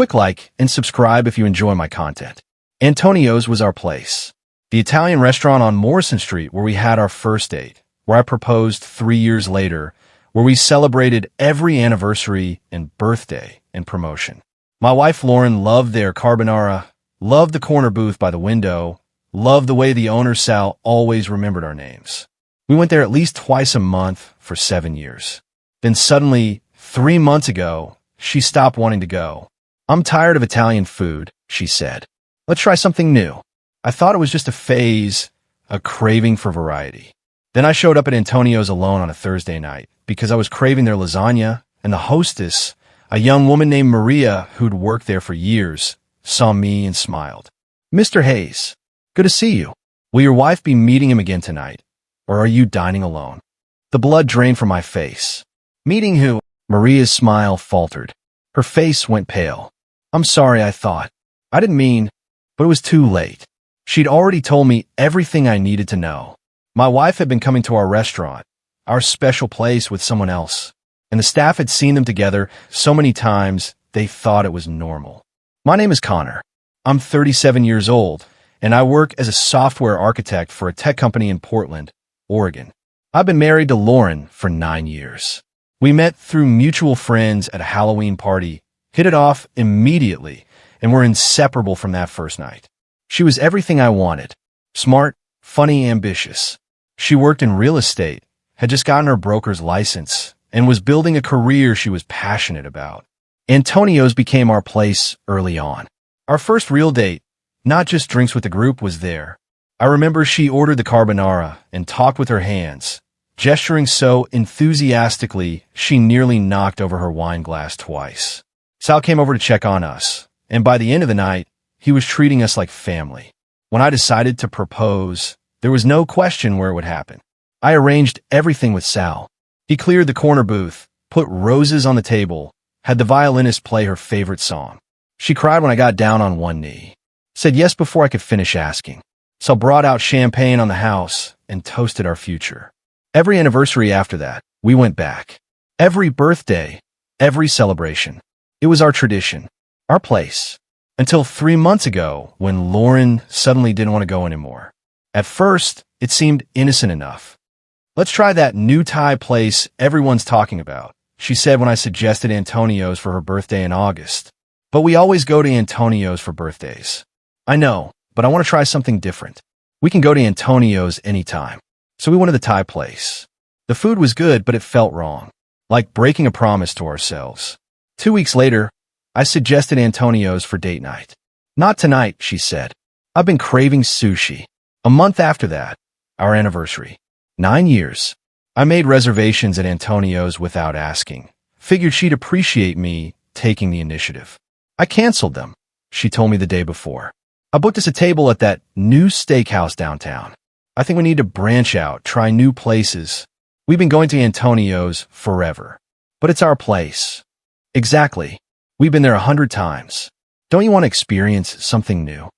quick like and subscribe if you enjoy my content. Antonio's was our place. The Italian restaurant on Morrison Street where we had our first date, where I proposed 3 years later, where we celebrated every anniversary and birthday and promotion. My wife Lauren loved their carbonara, loved the corner booth by the window, loved the way the owner Sal always remembered our names. We went there at least twice a month for 7 years. Then suddenly, 3 months ago, she stopped wanting to go. "I'm tired of Italian food," she said. "Let's try something new." I thought it was just a phase, a craving for variety. Then I showed up at Antonio's alone on a Thursday night because I was craving their lasagna, and the hostess, a young woman named Maria who'd worked there for years, saw me and smiled. "Mr. Hayes, good to see you. Will your wife be meeting him again tonight, or are you dining alone?" The blood drained from my face. "Meeting who?" Maria's smile faltered. Her face went pale. "I'm sorry, I thought. I didn't mean," but it was too late. She'd already told me everything I needed to know. My wife had been coming to our restaurant, our special place, with someone else, and the staff had seen them together so many times they thought it was normal. "My name is Connor. I'm 37 years old, and I work as a software architect for a tech company in Portland, Oregon. I've been married to Lauren for 9 years. We met through mutual friends at a Halloween party, hit it off immediately, and were inseparable from that first night. She was everything I wanted. Smart, funny, ambitious. She worked in real estate, had just gotten her broker's license, and was building a career she was passionate about. Antonio's became our place early on. Our first real date, not just drinks with the group, was there. I remember she ordered the carbonara and talked with her hands, gesturing so enthusiastically she nearly knocked over her wine glass twice. Sal came over to check on us, and by the end of the night, he was treating us like family. When I decided to propose, there was no question where it would happen. I arranged everything with Sal. He cleared the corner booth, put roses on the table, had the violinist play her favorite song. She cried when I got down on one knee, said yes before I could finish asking. Sal brought out champagne on the house and toasted our future. Every anniversary after that, we went back. Every birthday, every celebration. It was our tradition, our place. Until 3 months ago, when Lauren suddenly didn't want to go anymore. At first, it seemed innocent enough. "Let's try that new Thai place everyone's talking about," she said when I suggested Antonio's for her birthday in August. "But we always go to Antonio's for birthdays." "I know, but I want to try something different. We can go to Antonio's anytime." So we went to the Thai place. The food was good, but it felt wrong, like breaking a promise to ourselves. 2 weeks later, I suggested Antonio's for date night. "Not tonight," she said. "I've been craving sushi." A month after that, our anniversary. 9 years. I made reservations at Antonio's without asking. Figured she'd appreciate me taking the initiative. I canceled them, she told me the day before. "I booked us a table at that new steakhouse downtown. I think we need to branch out, try new places. We've been going to Antonio's forever. But it's our place." "Exactly. We've been there 100 times. Don't you want to experience something new?"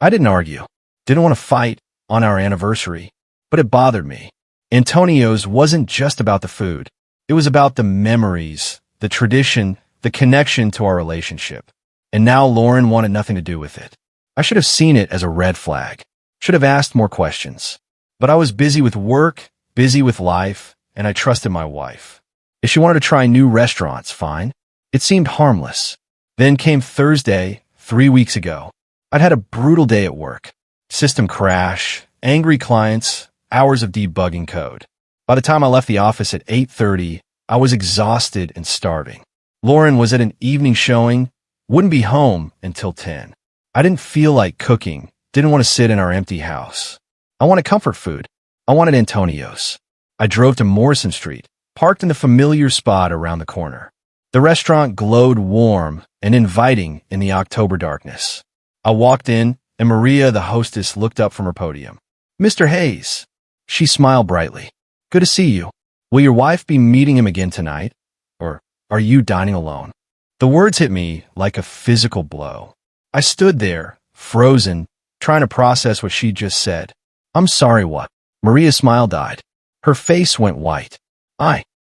I didn't argue. Didn't want to fight on our anniversary, but it bothered me. Antonio's wasn't just about the food. It was about the memories, the tradition, the connection to our relationship. And now Lauren wanted nothing to do with it. I should have seen it as a red flag. Should have asked more questions. But I was busy with work, busy with life, and I trusted my wife. If she wanted to try new restaurants, fine. It seemed harmless. Then came Thursday, 3 weeks ago. I'd had a brutal day at work. System crash, angry clients, hours of debugging code. By the time I left the office at 8:30, I was exhausted and starving. Lauren was at an evening showing, wouldn't be home until 10. I didn't feel like cooking, didn't want to sit in our empty house. I wanted comfort food. I wanted Antonio's. I drove to Morrison Street, parked in the familiar spot around the corner. The restaurant glowed warm and inviting in the October darkness. I walked in, and Maria, the hostess, looked up from her podium. "Mr. Hayes." She smiled brightly. "Good to see you. Will your wife be meeting him again tonight, or are you dining alone?" The words hit me like a physical blow. I stood there, frozen, trying to process what she'd just said. "I'm sorry, what?" Maria's smile died. Her face went white.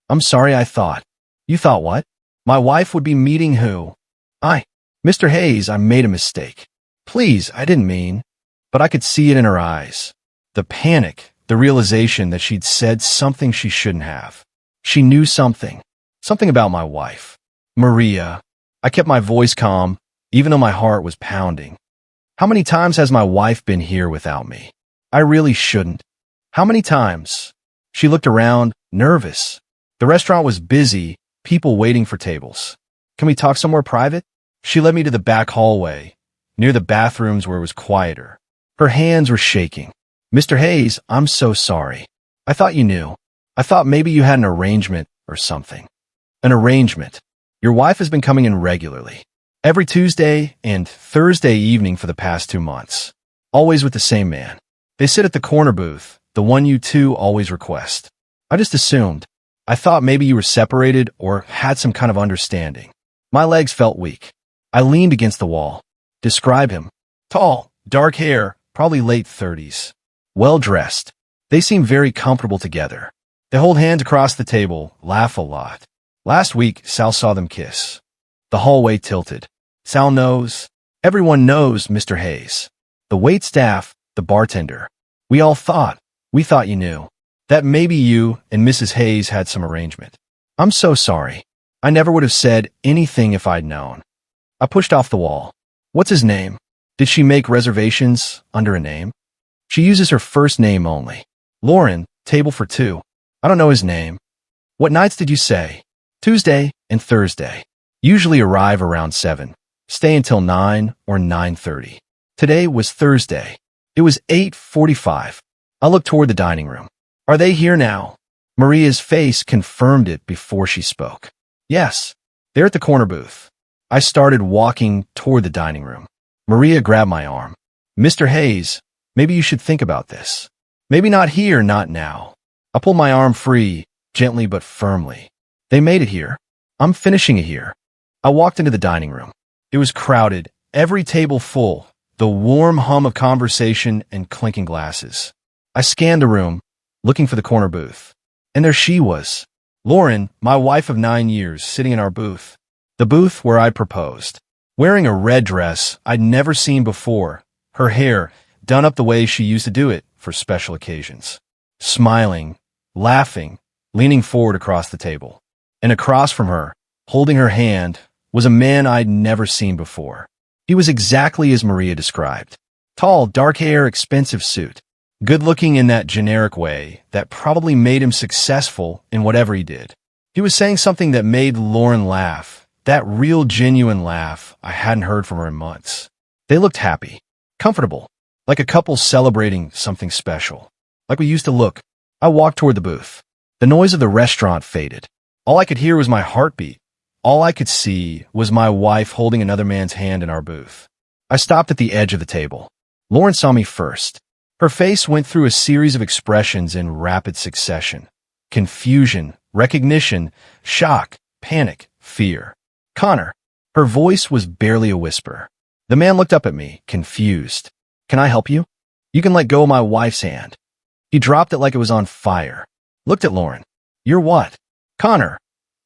I'm sorry, I thought." "You thought what?" "My wife would be meeting who?" Mr. Hayes, I made a mistake. Please, I didn't mean. But I could see it in her eyes. The panic, the realization that she'd said something she shouldn't have. She knew something. Something about my wife. Maria. I kept my voice calm, even though my heart was pounding. How many times has my wife been here without me? I really shouldn't. How many times? She looked around, nervous. The restaurant was busy, people waiting for tables. Can we talk somewhere private? She led me to the back hallway, near the bathrooms where it was quieter. Her hands were shaking. Mr. Hayes, I'm so sorry. I thought you knew. I thought maybe you had an arrangement or something. An arrangement. Your wife has been coming in regularly. Every Tuesday and Thursday evening for the past 2 months. Always with the same man. They sit at the corner booth, the one you two always request. I just assumed. I thought maybe you were separated or had some kind of understanding. My legs felt weak. I leaned against the wall. Describe him. Tall, dark hair, probably late 30s. Well-dressed. They seem very comfortable together. They hold hands across the table, laugh a lot. Last week, Sal saw them kiss. The hallway tilted. Sal knows. Everyone knows Mr. Hayes. The wait staff, the bartender. We thought you knew. That maybe you and Mrs. Hayes had some arrangement. I'm so sorry. I never would have said anything if I'd known. I pushed off the wall. What's his name? Did she make reservations under a name? She uses her first name only. Lauren, table for 2. I don't know his name. What nights did you say? Tuesday and Thursday. Usually arrive around 7. Stay until 9 or 9:30. Today was Thursday. It was 8:45. I looked toward the dining room. Are they here now? Maria's face confirmed it before she spoke. Yes, they're at the corner booth. I started walking toward the dining room. Maria grabbed my arm. Mr. Hayes, maybe you should think about this. Maybe not here, not now. I pulled my arm free, gently but firmly. They made it here. I'm finishing it here. I walked into the dining room. It was crowded, every table full, the warm hum of conversation and clinking glasses. I scanned the room, looking for the corner booth. And there she was. Lauren, my wife of 9 years, sitting in our booth. The booth where I proposed. Wearing a red dress I'd never seen before, her hair done up the way she used to do it for special occasions. Smiling, laughing, leaning forward across the table. And across from her, holding her hand, was a man I'd never seen before. He was exactly as Maria described. Tall, dark hair, expensive suit. Good-looking in that generic way that probably made him successful in whatever he did. He was saying something that made Lauren laugh, that real genuine laugh I hadn't heard from her in months. They looked happy, comfortable, like a couple celebrating something special. Like we used to look. I walked toward the booth. The noise of the restaurant faded. All I could hear was my heartbeat. All I could see was my wife holding another man's hand in our booth. I stopped at the edge of the table. Lauren saw me first. Her face went through a series of expressions in rapid succession. Confusion, recognition, shock, panic, fear. Connor. Her voice was barely a whisper. The man looked up at me, confused. Can I help you? You can let go of my wife's hand. He dropped it like it was on fire. Looked at Lauren. You're what? Connor.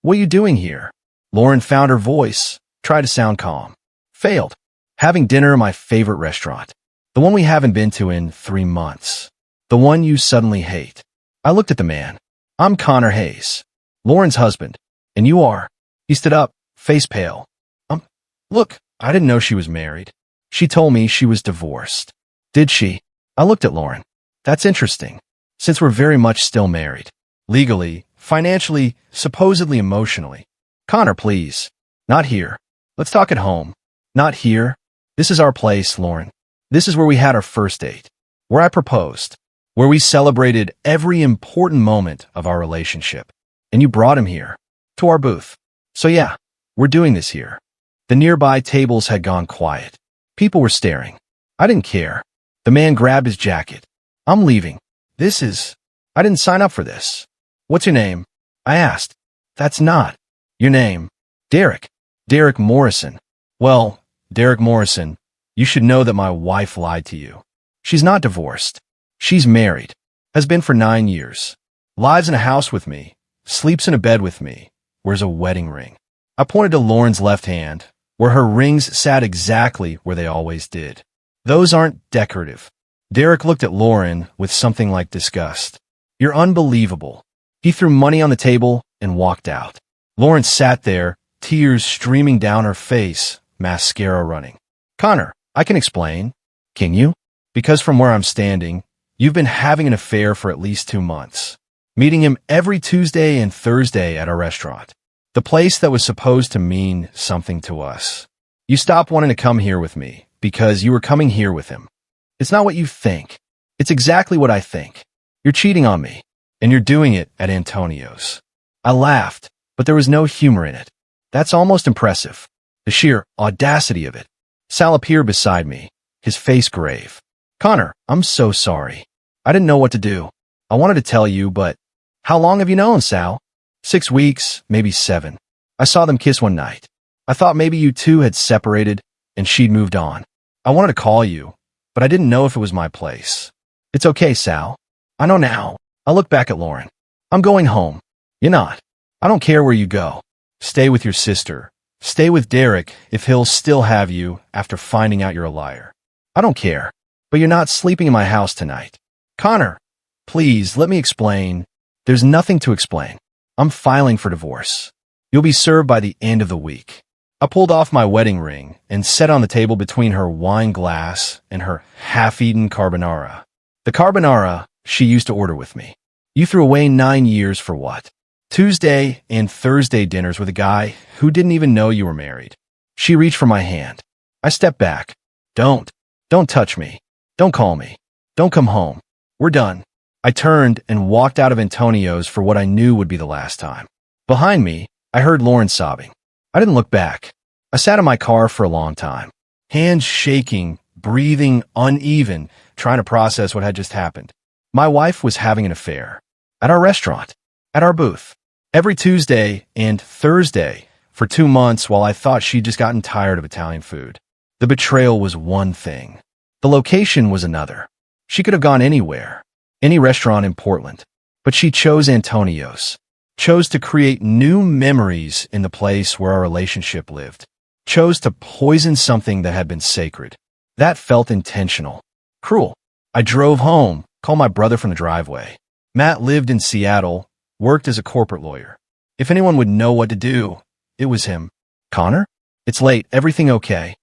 What are you doing here? Lauren found her voice, tried to sound calm. Failed. Having dinner at my favorite restaurant. The one we haven't been to in 3 months. The one you suddenly hate. I looked at the man. I'm Connor Hayes, Lauren's husband. And you are. He stood up, face pale. Look, I didn't know she was married. She told me she was divorced. Did she? I looked at Lauren. That's interesting, since we're very much still married. Legally, financially, supposedly emotionally. Connor, please. Not here. Let's talk at home. Not here. This is our place, Lauren. This is where we had our first date. Where I proposed. Where we celebrated every important moment of our relationship. And you brought him here. To our booth. So yeah, we're doing this here. The nearby tables had gone quiet. People were staring. I didn't care. The man grabbed his jacket. I'm leaving. I didn't sign up for this. What's your name? I asked. That's not. Your name. Derek. Derek Morrison. Well, Derek Morrison, you should know that my wife lied to you. She's not divorced. She's married. Has been for 9 years. Lives in a house with me. Sleeps in a bed with me. Wears a wedding ring. I pointed to Lauren's left hand, where her rings sat exactly where they always did. Those aren't decorative. Derek looked at Lauren with something like disgust. You're unbelievable. He threw money on the table and walked out. Lauren sat there, tears streaming down her face, mascara running. Connor, I can explain. Can you? Because from where I'm standing, you've been having an affair for at least 2 months. Meeting him every Tuesday and Thursday at our restaurant. The place that was supposed to mean something to us. You stopped wanting to come here with me because you were coming here with him. It's not what you think. It's exactly what I think. You're cheating on me, and you're doing it at Antonio's. I laughed, but there was no humor in it. That's almost impressive. The sheer audacity of it. Sal appeared beside me, his face grave. Connor, I'm so sorry. I didn't know what to do. I wanted to tell you, but how long have you known, Sal? 6 weeks, maybe 7. I saw them kiss one night. I thought maybe you two had separated and she'd moved on. I wanted to call you, but I didn't know if it was my place. It's okay, Sal. I know now. I look back at Lauren. I'm going home. You're not. I don't care where you go. Stay with your sister. Stay with Derek if he'll still have you after finding out you're a liar. I don't care. But you're not sleeping in my house tonight. Connor, please let me explain. There's nothing to explain. I'm filing for divorce. You'll be served by the end of the week. I pulled off my wedding ring and set on the table between her wine glass and her half-eaten carbonara. The carbonara she used to order with me. You threw away 9 years for what? Tuesday and Thursday dinners with a guy who didn't even know you were married. She reached for my hand. I stepped back. Don't touch me. Don't call me. Don't come home. We're done. I turned and walked out of Antonio's for what I knew would be the last time. Behind me, I heard Lauren sobbing. I didn't look back. I sat in my car for a long time, hands shaking, breathing uneven, trying to process what had just happened. My wife was having an affair. At our restaurant. At our booth. Every Tuesday and Thursday for 2 months while I thought she'd just gotten tired of Italian food. The betrayal was one thing. The location was another. She could have gone anywhere, any restaurant in Portland. But she chose Antonio's. Chose to create new memories in the place where our relationship lived. Chose to poison something that had been sacred. That felt intentional. Cruel. I drove home, called my brother from the driveway. Matt lived in Seattle, worked as a corporate lawyer. If anyone would know what to do, it was him. Connor? It's late. Everything okay?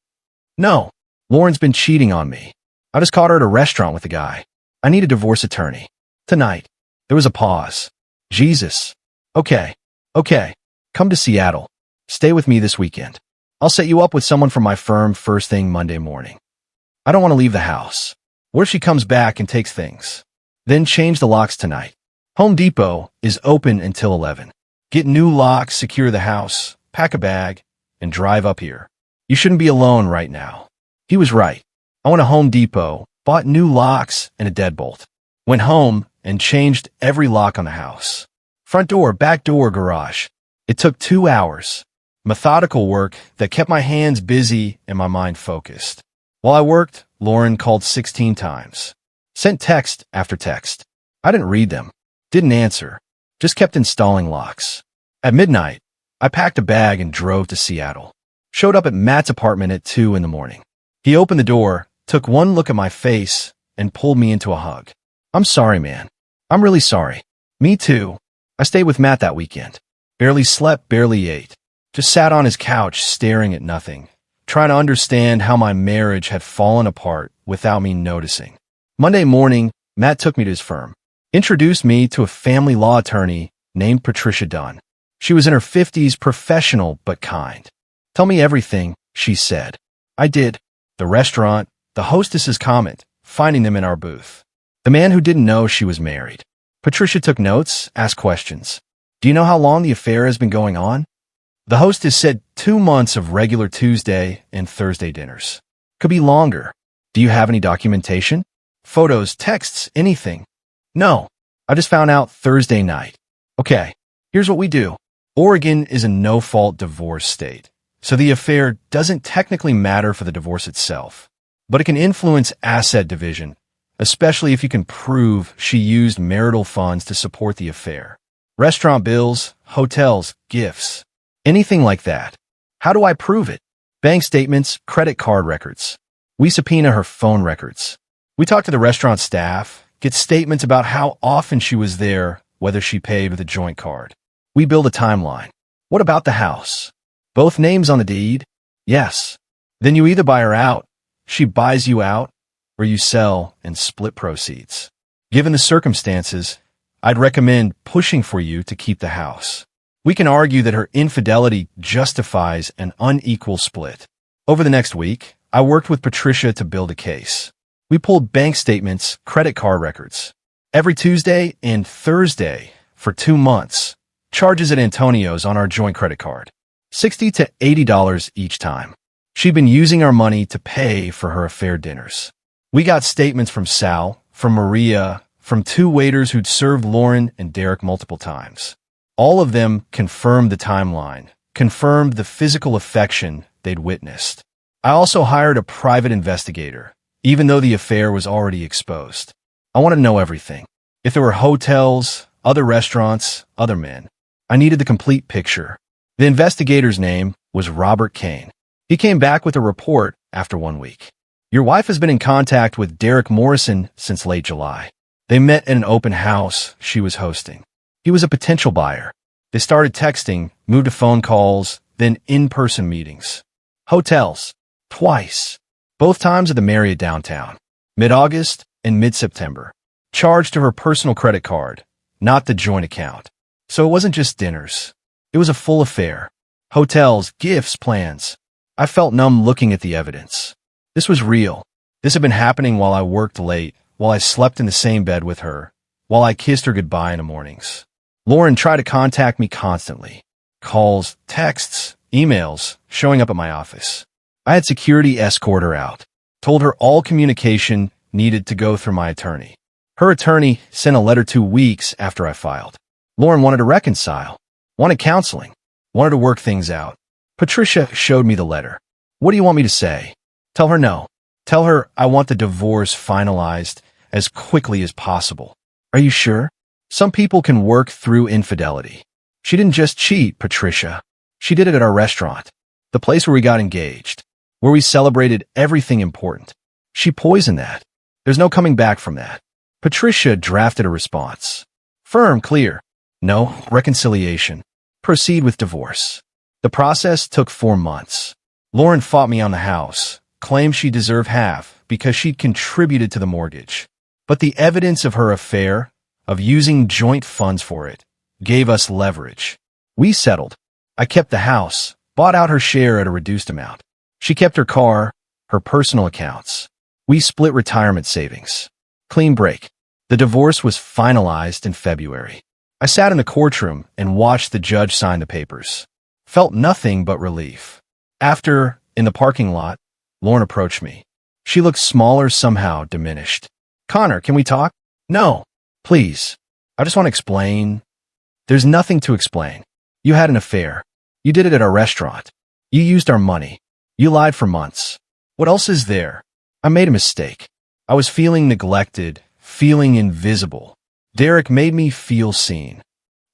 No. Lauren's been cheating on me. I just caught her at a restaurant with a guy. I need a divorce attorney. Tonight. There was a pause. Jesus. Okay. Come to Seattle. Stay with me this weekend. I'll set you up with someone from my firm first thing Monday morning. I don't want to leave the house. What if she comes back and takes things? Then change the locks tonight. Home Depot is open until 11. Get new locks, secure the house, pack a bag, and drive up here. You shouldn't be alone right now. He was right. I went to Home Depot, bought new locks and a deadbolt. Went home and changed every lock on the house. Front door, back door, garage. It took 2 hours. Methodical work that kept my hands busy and my mind focused. While I worked, Lauren called 16 times. Sent text after text. I didn't read them. Didn't answer. Just kept installing locks. At midnight, I packed a bag and drove to Seattle. Showed up at Matt's apartment at 2 in the morning. He opened the door, took one look at my face, and pulled me into a hug. I'm sorry, man. I'm really sorry. Me too. I stayed with Matt that weekend. Barely slept, barely ate. Just sat on his couch staring at nothing, trying to understand how my marriage had fallen apart without me noticing. Monday morning, Matt took me to his firm. Introduced me to a family law attorney named Patricia Dunn. She was in her 50s, professional but kind. Tell me everything, she said. I did. The restaurant, the hostess's comment, finding them in our booth. The man who didn't know she was married. Patricia took notes, asked questions. Do you know how long the affair has been going on? The hostess said 2 months of regular Tuesday and Thursday dinners. Could be longer. Do you have any documentation? Photos, texts, anything? No. I just found out Thursday night. Okay, here's what we do. Oregon is a no-fault divorce state, so the affair doesn't technically matter for the divorce itself, but it can influence asset division, especially if you can prove she used marital funds to support the affair. Restaurant bills, hotels, gifts, anything like that. How do I prove it? Bank statements, credit card records. We subpoena her phone records. We talk to the restaurant staff, get statements about how often she was there, whether she paid with a joint card. We build a timeline. What about the house? Both names on the deed? Yes. Then you either buy her out, she buys you out, or you sell and split proceeds. Given the circumstances, I'd recommend pushing for you to keep the house. We can argue that her infidelity justifies an unequal split. Over the next week, I worked with Patricia to build a case. We pulled bank statements, credit card records. Every Tuesday and Thursday for 2 months, charges at Antonio's on our joint credit card. $60 to $80 each time. She'd been using our money to pay for her affair dinners. We got statements from Sal, from Maria, from 2 waiters who'd served Lauren and Derek multiple times. All of them confirmed the timeline, confirmed the physical affection they'd witnessed. I also hired a private investigator, even though the affair was already exposed. I wanted to know everything. If there were hotels, other restaurants, other men. I needed the complete picture. The investigator's name was Robert Kane. He came back with a report after 1 week. Your wife has been in contact with Derek Morrison since late July. They met at an open house she was hosting. He was a potential buyer. They started texting, moved to phone calls, then in-person meetings. Hotels. Twice. Both times at the Marriott downtown. Mid-August and mid-September. Charged to her personal credit card, not the joint account. So it wasn't just dinners. It was a full affair. Hotels, gifts, plans. I felt numb looking at the evidence. This was real. This had been happening while I worked late, while I slept in the same bed with her, while I kissed her goodbye in the mornings. Lauren tried to contact me constantly. Calls, texts, emails, showing up at my office. I had security escort her out. Told her all communication needed to go through my attorney. Her attorney sent a letter 2 weeks after I filed. Lauren wanted to reconcile, wanted counseling, wanted to work things out. Patricia showed me the letter. What do you want me to say? Tell her no. Tell her I want the divorce finalized as quickly as possible. Are you sure? Some people can work through infidelity. She didn't just cheat, Patricia. She did it at our restaurant, the place where we got engaged, where we celebrated everything important. She poisoned that. There's no coming back from that. Patricia drafted a response. Firm, clear. No reconciliation. Proceed with divorce. The process took 4 months. Lauren fought me on the house, claimed she deserved half because she'd contributed to the mortgage. But the evidence of her affair, of using joint funds for it, gave us leverage. We settled. I kept the house, bought out her share at a reduced amount. She kept her car, her personal accounts. We split retirement savings. Clean break. The divorce was finalized in February. I sat in the courtroom and watched the judge sign the papers. Felt nothing but relief. After, in the parking lot, Lauren approached me. She looked smaller, somehow diminished. Connor, can we talk? No. Please. I just want to explain. There's nothing to explain. You had an affair. You did it at our restaurant. You used our money. You lied for months. What else is there? I made a mistake. I was feeling neglected, feeling invisible. Derek made me feel seen.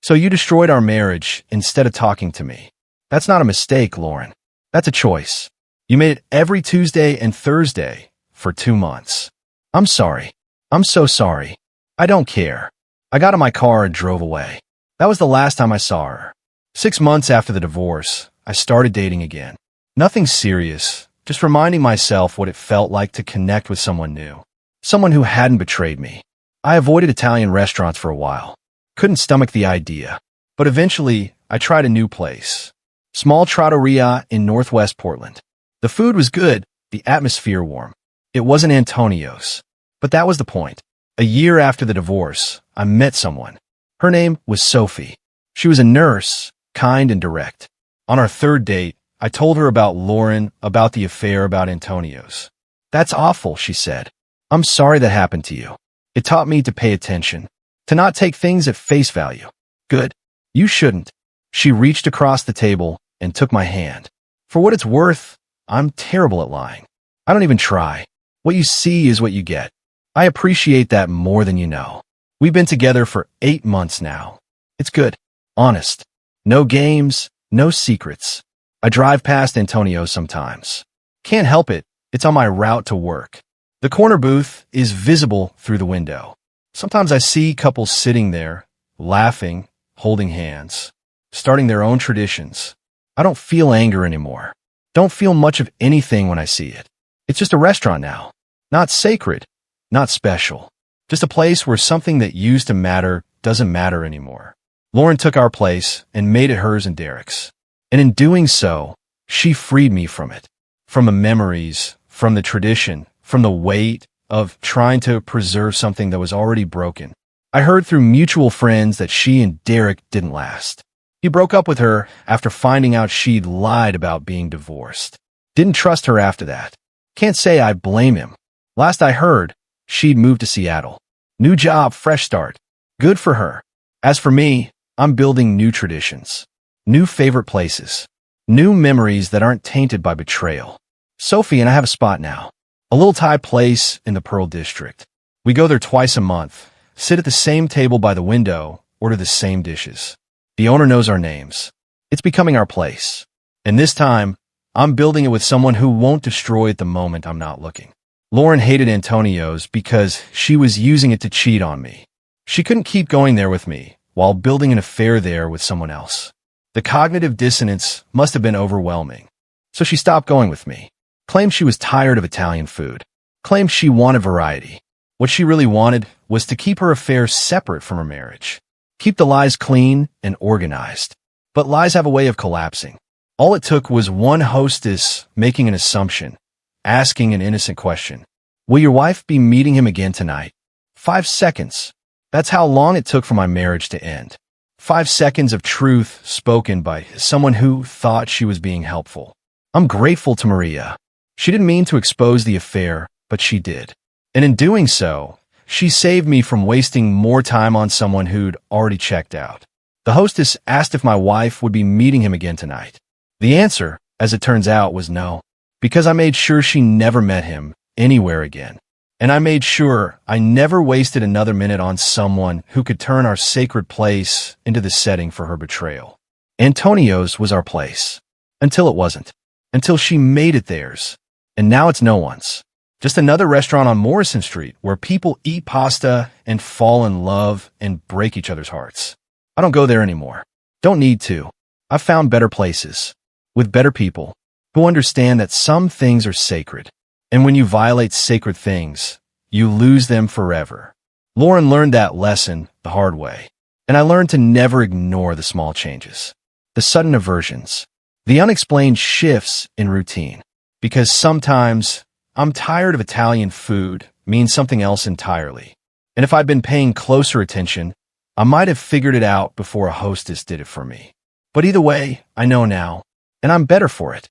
So you destroyed our marriage instead of talking to me. That's not a mistake, Lauren. That's a choice. You made it every Tuesday and Thursday for 2 months. I'm sorry. I'm so sorry. I don't care. I got in my car and drove away. That was the last time I saw her. 6 months after the divorce, I started dating again. Nothing serious, just reminding myself what it felt like to connect with someone new. Someone who hadn't betrayed me. I avoided Italian restaurants for a while. Couldn't stomach the idea. But eventually, I tried a new place. Small trattoria in Northwest Portland. The food was good, the atmosphere warm. It wasn't Antonio's. But that was the point. A year after the divorce, I met someone. Her name was Sophie. She was a nurse, kind and direct. On our 3rd date, I told her about Lauren, about the affair, about Antonio's. That's awful, she said. I'm sorry that happened to you. It taught me to pay attention, to not take things at face value. Good. You shouldn't. She reached across the table and took my hand. For what it's worth, I'm terrible at lying. I don't even try. What you see is what you get. I appreciate that more than you know. We've been together for 8 months now. It's good. Honest. No games, no secrets. I drive past Antonio's sometimes. Can't help it, it's on my route to work. The corner booth is visible through the window. Sometimes I see couples sitting there, laughing, holding hands, starting their own traditions. I don't feel anger anymore. Don't feel much of anything when I see it. It's just a restaurant now. Not sacred, not special. Just a place where something that used to matter doesn't matter anymore. Lauren took our place and made it hers and Derek's. And in doing so, she freed me from it. From the memories, from the tradition, from the weight of trying to preserve something that was already broken. I heard through mutual friends that she and Derek didn't last. He broke up with her after finding out she'd lied about being divorced. Didn't trust her after that. Can't say I blame him. Last I heard, she'd moved to Seattle. New job, fresh start. Good for her. As for me, I'm building new traditions. New favorite places. New memories that aren't tainted by betrayal. Sophie and I have a spot now. A little Thai place in the Pearl District. We go there twice a month, sit at the same table by the window, order the same dishes. The owner knows our names. It's becoming our place. And this time, I'm building it with someone who won't destroy it the moment I'm not looking. Lauren hated Antonio's because she was using it to cheat on me. She couldn't keep going there with me while building an affair there with someone else. The cognitive dissonance must have been overwhelming. So she stopped going with me. Claimed she was tired of Italian food. Claimed she wanted variety. What she really wanted was to keep her affair separate from her marriage. Keep the lies clean and organized. But lies have a way of collapsing. All it took was one hostess making an assumption, asking an innocent question. Will your wife be meeting him again tonight? 5 seconds. That's how long it took for my marriage to end. 5 seconds of truth spoken by someone who thought she was being helpful. I'm grateful to Maria. She didn't mean to expose the affair, but she did. And in doing so, she saved me from wasting more time on someone who'd already checked out. The hostess asked if my wife would be meeting him again tonight. The answer, as it turns out, was no, because I made sure she never met him anywhere again. And I made sure I never wasted another minute on someone who could turn our sacred place into the setting for her betrayal. Antonio's was our place. Until it wasn't. Until she made it theirs. And now it's no one's. Just another restaurant on Morrison Street where people eat pasta and fall in love and break each other's hearts. I don't go there anymore. Don't need to. I've found better places. With better people. Who understand that some things are sacred. And when you violate sacred things, you lose them forever. Lauren learned that lesson the hard way. And I learned to never ignore the small changes. The sudden aversions. The unexplained shifts in routine. Because sometimes, I'm tired of Italian food means something else entirely. And if I'd been paying closer attention, I might have figured it out before a hostess did it for me. But either way, I know now, and I'm better for it.